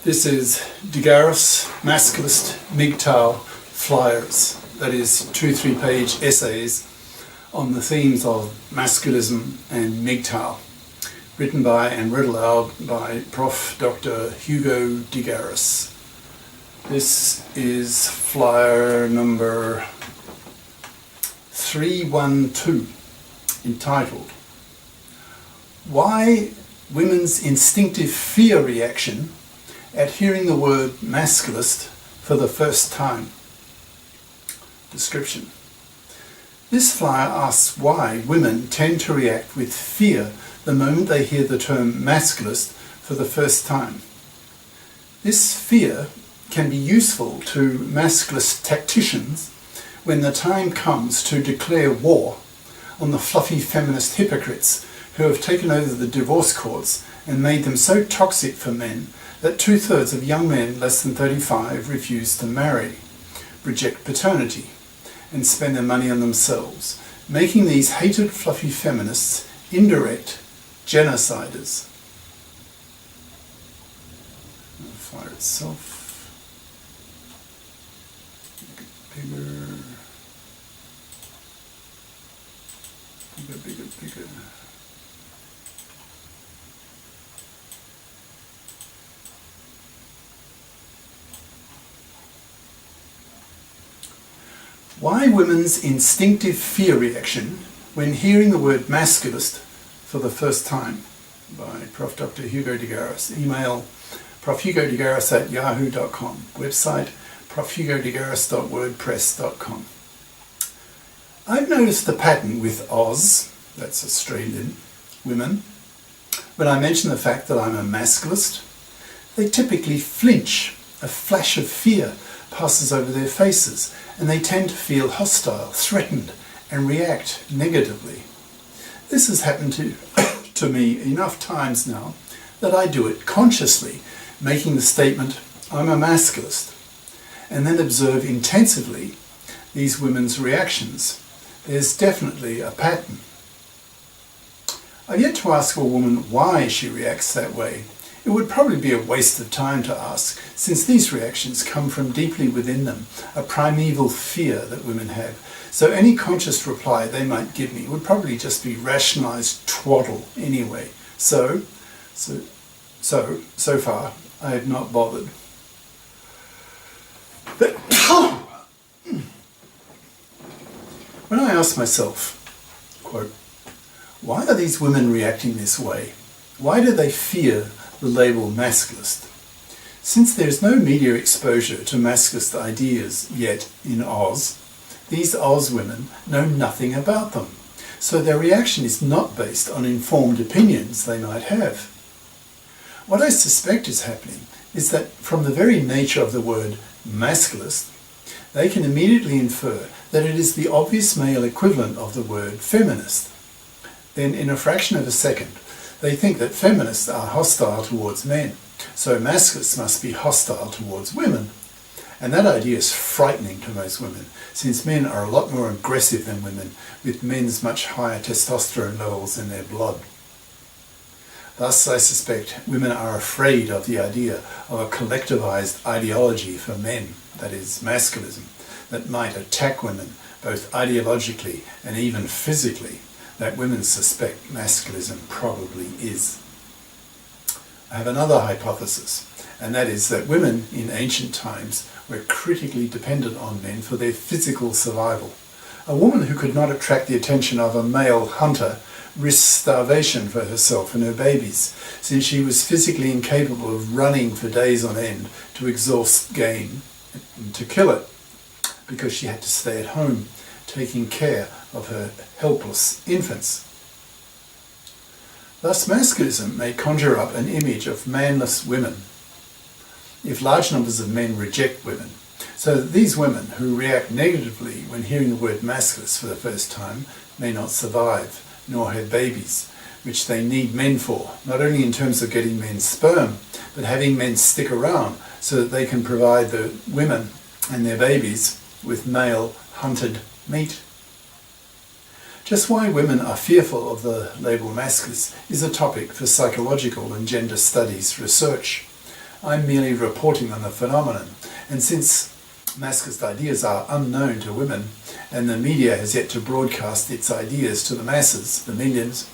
This is Garis, Masculist, MGTOW flyers. That is 2-3 page essays on the themes of masculism and MGTOW, written by and read aloud by Prof. Dr. Hugo de Garis. This is flyer number 312, entitled Why Women's Instinctive Fear Reaction at Hearing the Word Masculist for the First Time. Description. This flyer asks why women tend to react with fear the moment they hear the term masculist for the first time. This fear can be useful to masculist tacticians when the time comes to declare war on the fluffy feminist hypocrites who have taken over the divorce courts and made them so toxic for men that 2/3 of young men less than 35 refuse to marry, reject paternity, and spend their money on themselves, making these hated fluffy feminists indirect genociders. The flyer itself, make it bigger. Why Women's Instinctive Fear Reaction when Hearing the Word Masculist for the First Time, by Prof. Dr. Hugo de Garis. Email profhugodegaris@yahoo.com. Website profhugodegaris.wordpress.com. I've noticed the pattern with Oz, that's Australian, women. When I mention the fact that I'm a masculist, they typically flinch. A flash of fear passes over their faces, and they tend to feel hostile, threatened, and react negatively. This has happened to me enough times now that I do it consciously, making the statement, I'm a masculist, and then observe intensively these women's reactions. There's definitely a pattern. I've yet to ask a woman why she reacts that way. It would probably be a waste of time to ask, since these reactions come from deeply within them, a primeval fear that women have. So any conscious reply they might give me would probably just be rationalized twaddle anyway. So far, I have not bothered. But when I ask myself, quote, why are these women reacting this way? Why do they fear the label masculist? Since there is no media exposure to masculist ideas yet in Oz, these Oz women know nothing about them, so their reaction is not based on informed opinions they might have. What I suspect is happening is that from the very nature of the word masculist, they can immediately infer that it is the obvious male equivalent of the word feminist. Then in a fraction of a second, they think that feminists are hostile towards men, so masculists must be hostile towards women. And that idea is frightening to most women, since men are a lot more aggressive than women, with men's much higher testosterone levels in their blood. Thus, I suspect women are afraid of the idea of a collectivized ideology for men, that is, masculism, that might attack women, both ideologically and even physically, that women suspect masculism probably is. I have another hypothesis, and that is that women in ancient times were critically dependent on men for their physical survival. A woman who could not attract the attention of a male hunter risked starvation for herself and her babies, since she was physically incapable of running for days on end to exhaust game and to kill it, because she had to stay at home taking care of her helpless infants. Thus, masculism may conjure up an image of manless women if large numbers of men reject women, so that these women who react negatively when hearing the word masculist for the first time may not survive, nor have babies, which they need men for, not only in terms of getting men's sperm, but having men stick around so that they can provide the women and their babies with male hunted meat. Just why women are fearful of the label masculist is a topic for psychological and gender studies research. I'm merely reporting on the phenomenon, and since Masculist ideas are unknown to women, and the media has yet to broadcast its ideas to the masses, the millions,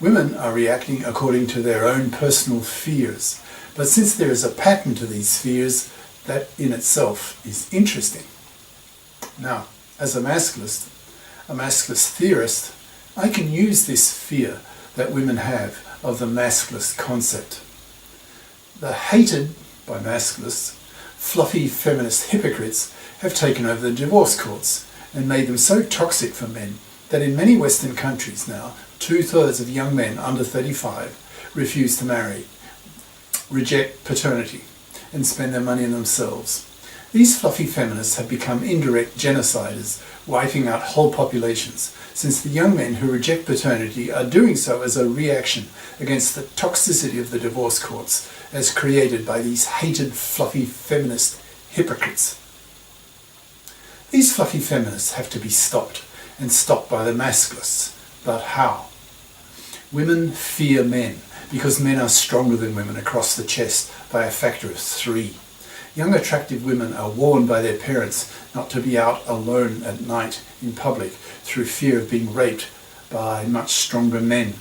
women are reacting according to their own personal fears. But since there is a pattern to these fears, that in itself is interesting. Now, as a masculist theorist, I can use this fear that women have of the masculist concept. The hated, by masculists, fluffy feminist hypocrites have taken over the divorce courts and made them so toxic for men that in many Western countries now, 2/3 of young men under 35 refuse to marry, reject paternity, and spend their money on themselves. These fluffy feminists have become indirect genociders, wiping out whole populations, since the young men who reject paternity are doing so as a reaction against the toxicity of the divorce courts as created by these hated fluffy feminist hypocrites. These fluffy feminists have to be stopped, and stopped by the masculists. But how? Women fear men, because men are stronger than women across the chest by a factor of 3. Young attractive women are warned by their parents not to be out alone at night in public through fear of being raped by much stronger men.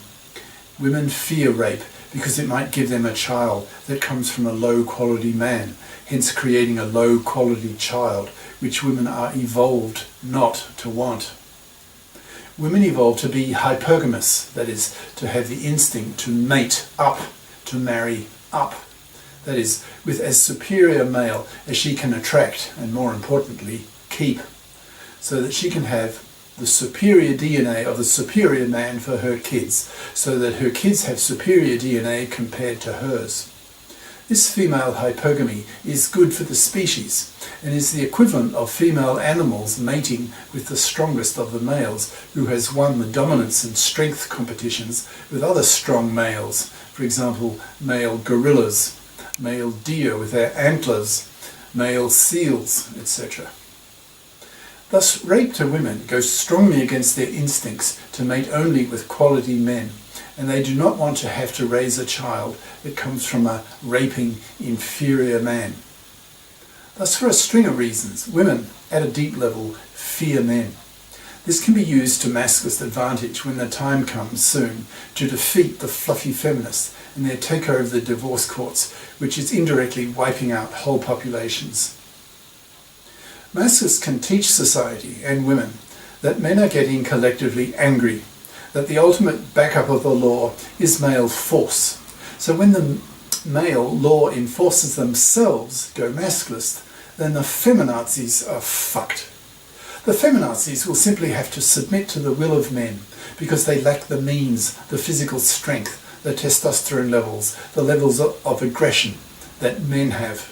Women fear rape because it might give them a child that comes from a low-quality man, hence creating a low-quality child, which women are evolved not to want. Women evolve to be hypogamous, that is, to have the instinct to mate up, to marry up. That is, with as superior a male as she can attract, and more importantly, keep, so that she can have the superior DNA of the superior man for her kids, so that her kids have superior DNA compared to hers. This female hypogamy is good for the species, and is the equivalent of female animals mating with the strongest of the males, who has won the dominance and strength competitions with other strong males, for example, male gorillas, male deer with their antlers, male seals, etc. Thus, rape to women goes strongly against their instincts to mate only with quality men, and they do not want to have to raise a child that comes from a raping inferior man. Thus, for a string of reasons, women, at a deep level, fear men. This can be used to masculist advantage when the time comes soon to defeat the fluffy feminists in their takeover of the divorce courts, which is indirectly wiping out whole populations. Masculists can teach society and women that men are getting collectively angry, that the ultimate backup of the law is male force. So when the male law enforcers themselves go masculist, then the feminazis are fucked. The feminazis will simply have to submit to the will of men because they lack the means, the physical strength, the testosterone levels, the levels of aggression that men have.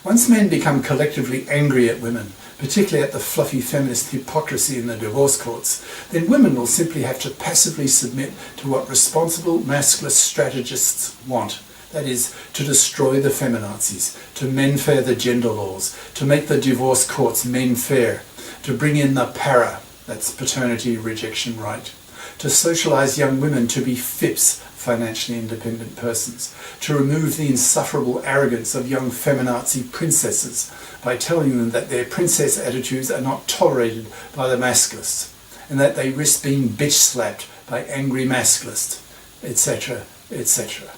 Once men become collectively angry at women, particularly at the fluffy feminist hypocrisy in the divorce courts, then women will simply have to passively submit to what responsible masculist strategists want. That is, to destroy the feminazis, to men-fair the gender laws, to make the divorce courts men-fair, to bring in the para, that's paternity rejection right, to socialise young women to be FIPs, financially independent persons, to remove the insufferable arrogance of young feminazi princesses by telling them that their princess attitudes are not tolerated by the masculists, and that they risk being bitch-slapped by angry masculists, etc., etc.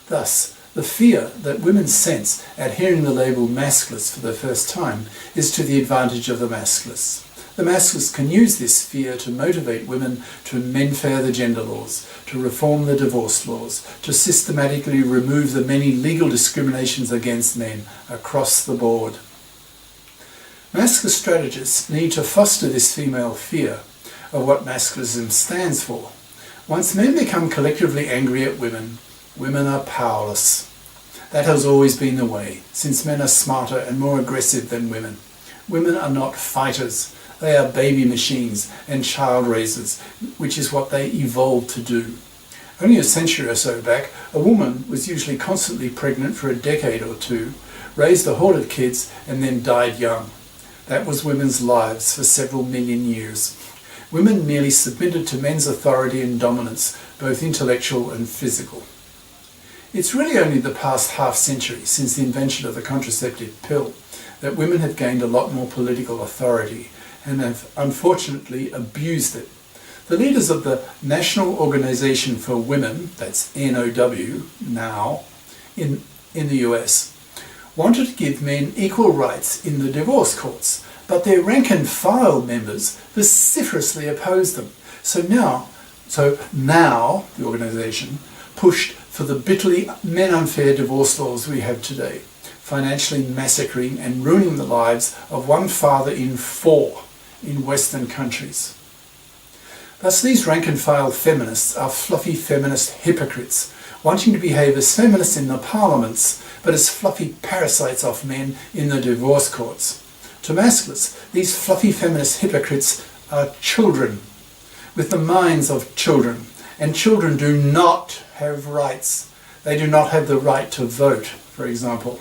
Thus, the fear that women sense at hearing the label masculist for the first time is to the advantage of the masculists. The masculists can use this fear to motivate women to men-fair the gender laws, to reform the divorce laws, to systematically remove the many legal discriminations against men across the board. Masculist strategists need to foster this female fear of what masculinism stands for. Once men become collectively angry at women, women are powerless. That has always been the way, since men are smarter and more aggressive than women. Women are not fighters. They are baby machines and child raisers, which is what they evolved to do. Only a century or so back, a woman was usually constantly pregnant for a decade or two, raised a horde of kids, and then died young. That was women's lives for several million years. Women merely submitted to men's authority and dominance, both intellectual and physical. It's really only the past half century, since the invention of the contraceptive pill, that women have gained a lot more political authority and have unfortunately abused it. The leaders of the National Organization for Women, that's NOW, now, in the US, wanted to give men equal rights in the divorce courts, but their rank and file members vociferously opposed them. So now the organisation pushed for the bitterly men-unfair divorce laws we have today, financially massacring and ruining the lives of one father in 4 in Western countries. Thus these rank-and-file feminists are fluffy feminist hypocrites, wanting to behave as feminists in the parliaments, but as fluffy parasites off men in the divorce courts. To Masculists, these fluffy feminist hypocrites are children, with the minds of children, and children do not have rights. They do not have the right to vote, for example.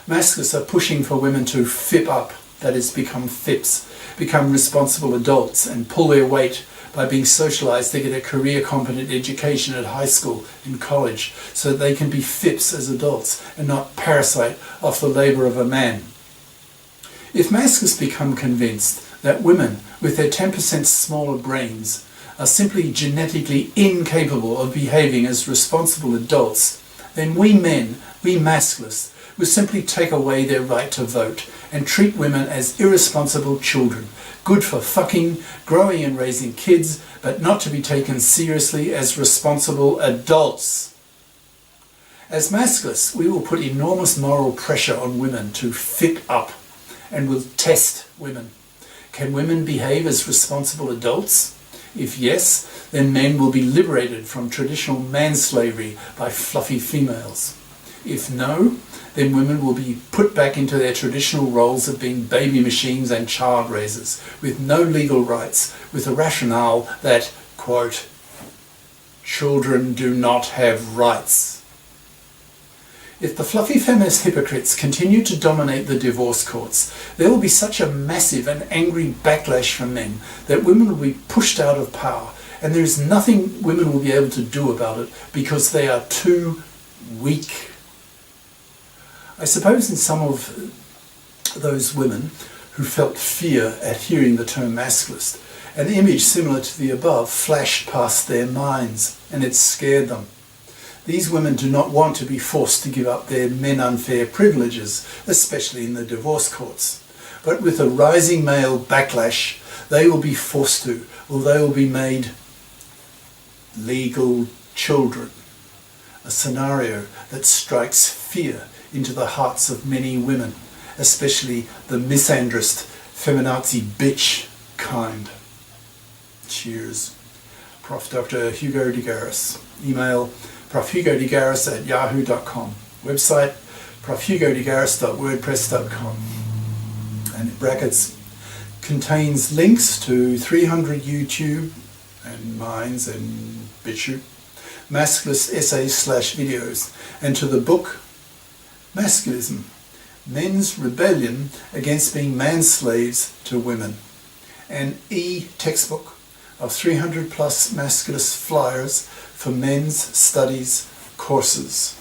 Masculists are pushing for women to FIP up, that is, become FIPs, become responsible adults and pull their weight by being socialised to get a career-competent education at high school and college so that they can be FIPs as adults and not parasite off the labour of a man. If Masculists become convinced that women with their 10% smaller brains are simply genetically incapable of behaving as responsible adults, then we men, we Masculists, will simply take away their right to vote and treat women as irresponsible children, good for fucking, growing and raising kids, but not to be taken seriously as responsible adults. As Masculists, we will put enormous moral pressure on women to FIP up, and will test women. Can women behave as responsible adults? If yes, then men will be liberated from traditional manslavery by fluffy females. If no, then women will be put back into their traditional roles of being baby machines and child raisers, with no legal rights, with the rationale that, quote, children do not have rights. If the fluffy feminist hypocrites continue to dominate the divorce courts, there will be such a massive and angry backlash from men that women will be pushed out of power, and there is nothing women will be able to do about it because they are too weak. I suppose in some of those women who felt fear at hearing the term masculist, an image similar to the above flashed past their minds, and it scared them. These women do not want to be forced to give up their men-unfair privileges, especially in the divorce courts. But with a rising male backlash, they will be forced to, or they will be made legal children. A scenario that strikes fear into the hearts of many women, especially the misandrist, feminazi bitch kind. Cheers. Prof. Dr. Hugo de Garis. Email profhugodegaris@yahoo.com. Website profhugodegaris.wordpress.com. And in brackets, contains links to 300 YouTube and Minds and BitChute Masculist essays/videos, and to the book Masculism, Men's Rebellion Against Being Manslaves to Women, an e-textbook of 300 plus Masculist flyers for men's studies courses.